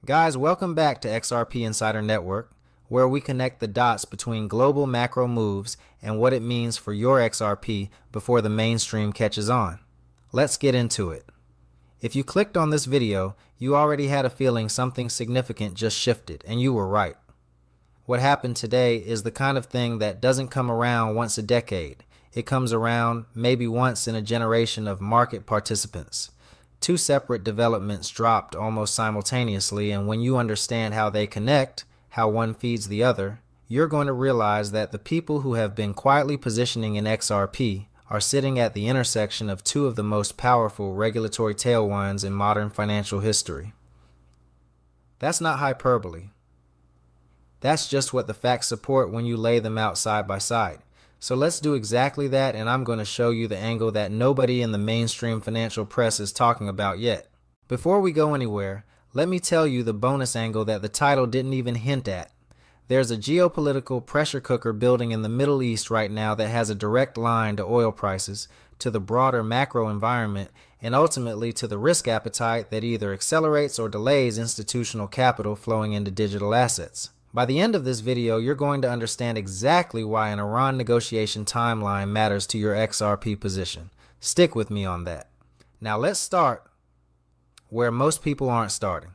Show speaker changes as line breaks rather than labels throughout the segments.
Guys, welcome back to XRP Insider Network, where we connect the dots between global macro moves and what it means for your XRP before the mainstream catches on. Let's get into it. If you clicked on this video, you already had a feeling something significant just shifted, and you were right. What happened today is the kind of thing that doesn't come around once a decade. It comes around maybe once in a generation of market participants. Two separate developments dropped almost simultaneously, and when you understand how they connect, how one feeds the other, you're going to realize that the people who have been quietly positioning in XRP are sitting at the intersection of two of the most powerful regulatory tailwinds in modern financial history. That's not hyperbole. That's just what the facts support when you lay them out side by side. So let's do exactly that, and I'm going to show you the angle that nobody in the mainstream financial press is talking about yet. Before we go anywhere, let me tell you the bonus angle that the title didn't even hint at. There's a geopolitical pressure cooker building in the Middle East right now that has a direct line to oil prices, to the broader macro environment, and ultimately to the risk appetite that either accelerates or delays institutional capital flowing into digital assets. By the end of this video, you're going to understand exactly why an Iran negotiation timeline matters to your XRP position. Stick with me on that. Now let's start where most people aren't starting.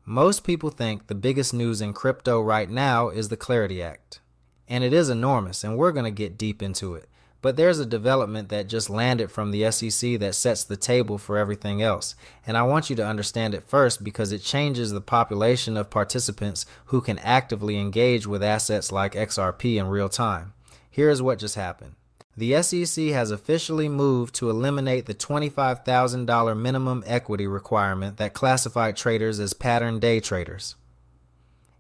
Most people think the biggest news in crypto right now is the Clarity Act. And it is enormous, and we're going to get deep into it. But there's a development that just landed from the SEC that sets the table for everything else. And I want you to understand it first because it changes the population of participants who can actively engage with assets like XRP in real time. Here's what just happened. The SEC has officially moved to eliminate the $25,000 minimum equity requirement that classified traders as pattern day traders.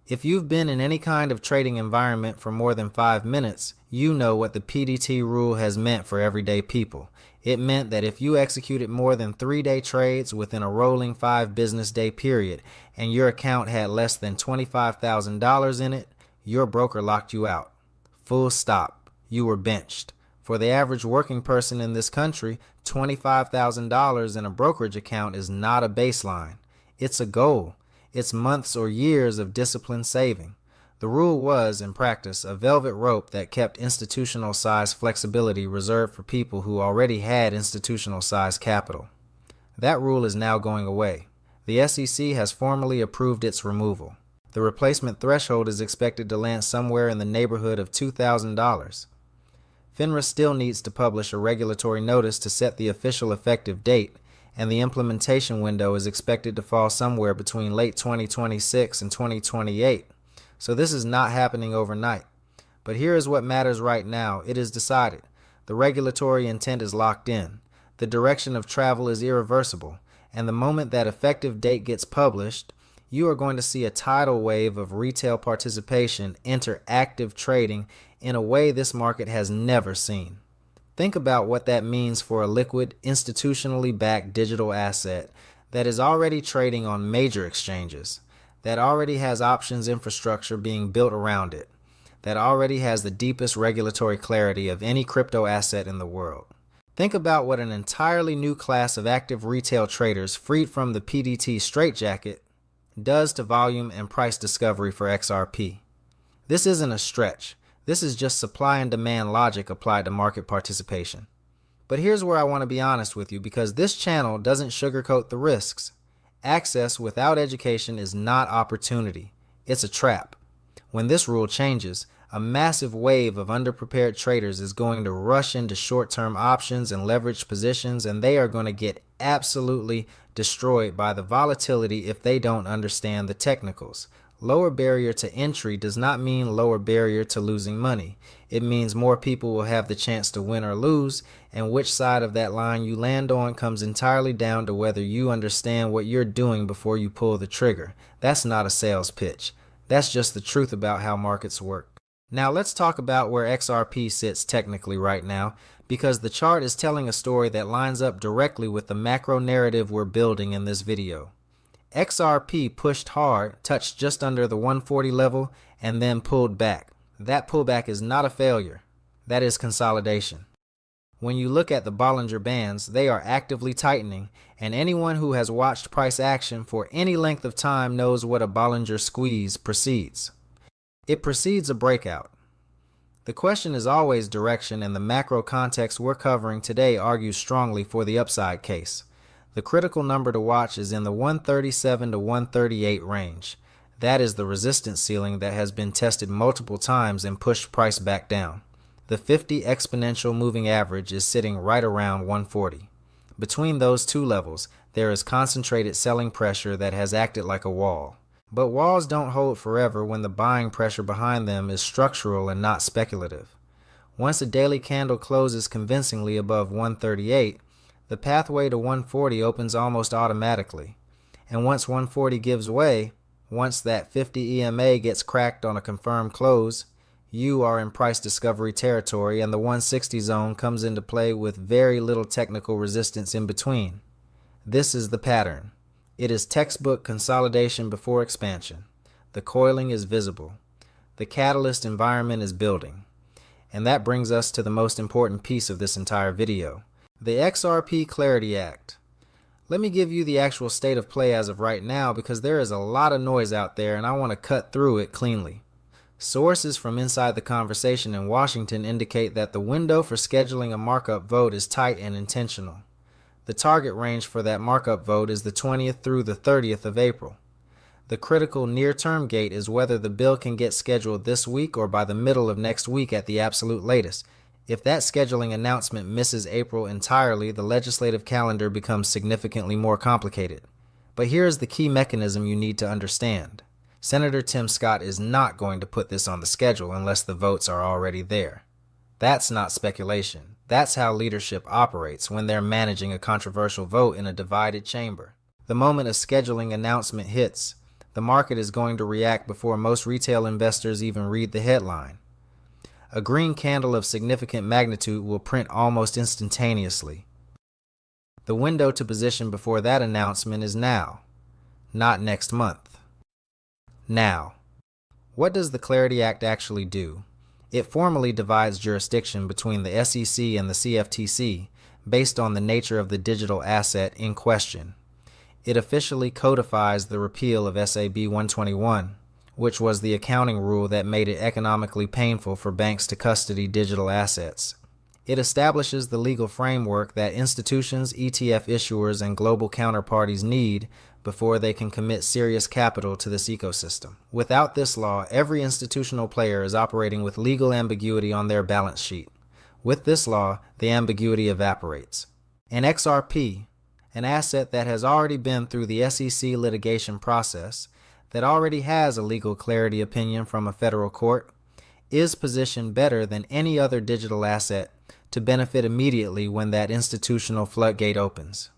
If you've been in any kind of trading environment for more than 5 minutes, you know what the PDT rule has meant for everyday people. It meant that if you executed more than 3-day trades within a rolling 5 business day period and your account had less than $25,000 in it, your broker locked you out. Full stop. You were benched. For the average working person in this country, $25,000 in a brokerage account is not a baseline. It's a goal. It's months or years of disciplined saving. The rule was, in practice, a velvet rope that kept institutional-size flexibility reserved for people who already had institutional-size capital. That rule is now going away. The SEC has formally approved its removal. The replacement threshold is expected to land somewhere in the neighborhood of $2,000. FINRA still needs to publish a regulatory notice to set the official effective date, and the implementation window is expected to fall somewhere between late 2026 and 2028. So this is not happening overnight. But here is what matters right now. It is decided. The regulatory intent is locked in. The direction of travel is irreversible. And the moment that effective date gets published, you are going to see a tidal wave of retail participation enter active trading in a way this market has never seen. Think about what that means for a liquid, institutionally backed digital asset that is already trading on major exchanges, that already has options infrastructure being built around it, that already has the deepest regulatory clarity of any crypto asset in the world. Think about what an entirely new class of active retail traders freed from the PDT straitjacket does to volume and price discovery for XRP. This isn't a stretch. This is just supply and demand logic applied to market participation. But here's where I want to be honest with you, because this channel doesn't sugarcoat the risks. Access without education is not opportunity. It's a trap. When this rule changes, a massive wave of underprepared traders is going to rush into short-term options and leveraged positions, and they are going to get absolutely destroyed by the volatility if they don't understand the technicals. Lower barrier to entry does not mean lower barrier to losing money. It means more people will have the chance to win or lose, and which side of that line you land on comes entirely down to whether you understand what you're doing before you pull the trigger. That's not a sales pitch. That's just the truth about how markets work. Now let's talk about where XRP sits technically right now, because the chart is telling a story that lines up directly with the macro narrative we're building in this video. XRP pushed hard, touched just under the 140 level, and then pulled back. That pullback is not a failure. That is consolidation. When you look at the Bollinger Bands, they are actively tightening, and anyone who has watched price action for any length of time knows what a Bollinger Squeeze precedes. It precedes a breakout. The question is always direction, and the macro context we're covering today argues strongly for the upside case. The critical number to watch is in the 137 to 138 range. That is the resistance ceiling that has been tested multiple times and pushed price back down. The 50 exponential moving average is sitting right around 140. Between those two levels, there is concentrated selling pressure that has acted like a wall. But walls don't hold forever when the buying pressure behind them is structural and not speculative. Once a daily candle closes convincingly above 138, the pathway to 140 opens almost automatically. And once 140 gives way, once that 50 EMA gets cracked on a confirmed close, you are in price discovery territory, and the 160 zone comes into play with very little technical resistance in between. This is the pattern. It is textbook consolidation before expansion. The coiling is visible. The catalyst environment is building. And that brings us to the most important piece of this entire video, the XRP Clarity Act. Let me give you the actual state of play as of right now, because there is a lot of noise out there and I want to cut through it cleanly. Sources from inside the conversation in Washington indicate that the window for scheduling a markup vote is tight and intentional. The target range for that markup vote is the 20th through the 30th of April. The critical near-term gate is whether the bill can get scheduled this week or by the middle of next week at the absolute latest. If that scheduling announcement misses April entirely, the legislative calendar becomes significantly more complicated. But here is the key mechanism you need to understand. Senator Tim Scott is not going to put this on the schedule unless the votes are already there. That's not speculation. That's how leadership operates when they're managing a controversial vote in a divided chamber. The moment a scheduling announcement hits, the market is going to react before most retail investors even read the headline. A green candle of significant magnitude will print almost instantaneously. The window to position before that announcement is now, not next month. Now, what does the Clarity Act actually do? It formally divides jurisdiction between the SEC and the CFTC based on the nature of the digital asset in question. It officially codifies the repeal of SAB 121, which was the accounting rule that made it economically painful for banks to custody digital assets. It establishes the legal framework that institutions, ETF issuers, and global counterparties need before they can commit serious capital to this ecosystem. Without this law, every institutional player is operating with legal ambiguity on their balance sheet. With this law, the ambiguity evaporates. An XRP, an asset that has already been through the SEC litigation process, that already has a legal clarity opinion from a federal court, is positioned better than any other digital asset to benefit immediately when that institutional floodgate opens.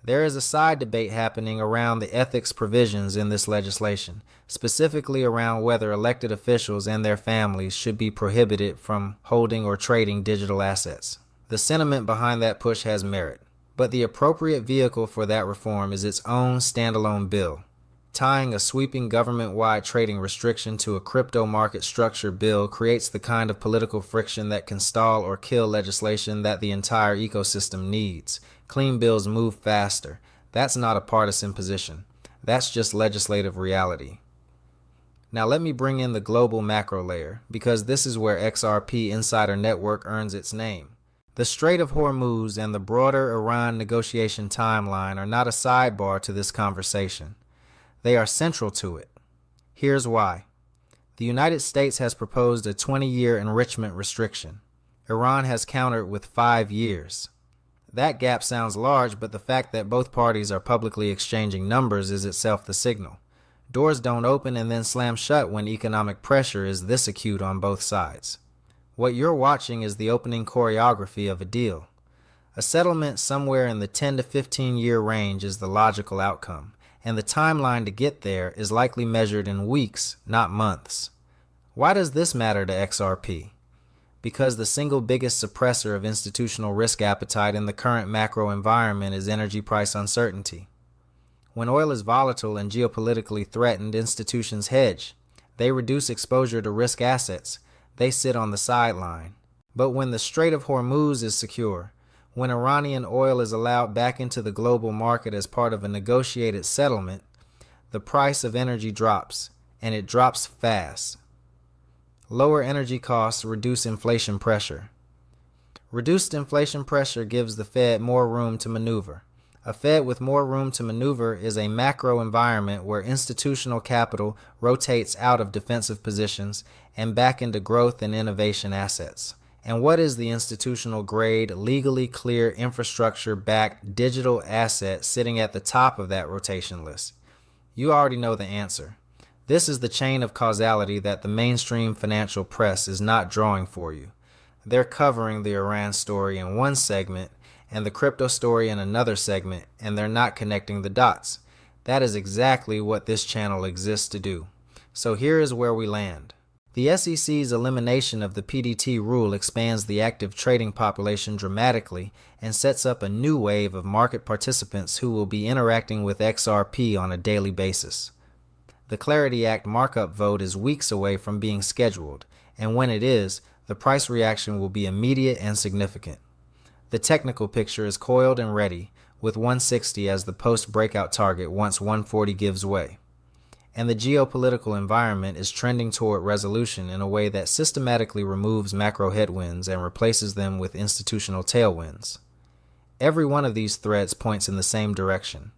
There is a side debate happening around the ethics provisions in this legislation, specifically around whether elected officials and their families should be prohibited from holding or trading digital assets. The sentiment behind that push has merit, but the appropriate vehicle for that reform is its own standalone bill. Tying a sweeping government-wide trading restriction to a crypto market structure bill creates the kind of political friction that can stall or kill legislation that the entire ecosystem needs. Clean bills move faster. That's not a partisan position. That's just legislative reality. Now let me bring in the global macro layer, because this is where XRP Insider Network earns its name. The Strait of Hormuz and the broader Iran negotiation timeline are not a sidebar to this conversation. They are central to it. Here's why. The United States has proposed a 20-year enrichment restriction. Iran has countered with 5 years. That gap sounds large, but the fact that both parties are publicly exchanging numbers is itself the signal. Doors don't open and then slam shut when economic pressure is this acute on both sides. What you're watching is the opening choreography of a deal. A settlement somewhere in the 10 to 15 year range is the logical outcome, and the timeline to get there is likely measured in weeks, not months. Why does this matter to XRP? Because the single biggest suppressor of institutional risk appetite in the current macro environment is energy price uncertainty. When oil is volatile and geopolitically threatened, institutions hedge. They reduce exposure to risk assets. They sit on the sideline. But when the Strait of Hormuz is secure, when Iranian oil is allowed back into the global market as part of a negotiated settlement, the price of energy drops, and it drops fast. Lower energy costs reduce inflation pressure. Reduced inflation pressure gives the Fed more room to maneuver. A Fed with more room to maneuver is a macro environment where institutional capital rotates out of defensive positions and back into growth and innovation assets. And what is the institutional grade, legally clear, infrastructure-backed digital asset sitting at the top of that rotation list? You already know the answer. This is the chain of causality that the mainstream financial press is not drawing for you. They're covering the Iran story in one segment and the crypto story in another segment, and they're not connecting the dots. That is exactly what this channel exists to do. So here is where we land. The SEC's elimination of the PDT rule expands the active trading population dramatically and sets up a new wave of market participants who will be interacting with XRP on a daily basis. The Clarity Act markup vote is weeks away from being scheduled, and when it is, the price reaction will be immediate and significant. The technical picture is coiled and ready, with 160 as the post-breakout target once 140 gives way. And the geopolitical environment is trending toward resolution in a way that systematically removes macro headwinds and replaces them with institutional tailwinds. Every one of these threads points in the same direction.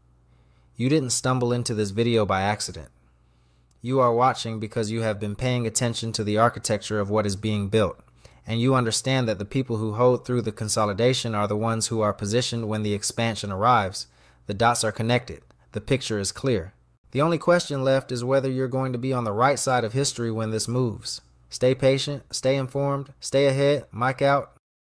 You didn't stumble into this video by accident. You are watching because you have been paying attention to the architecture of what is being built, and you understand that the people who hold through the consolidation are the ones who are positioned when the expansion arrives. The dots are connected. The picture is clear. The only question left is whether you're going to be on the right side of history when this moves. Stay patient, stay informed, stay ahead. Mike out.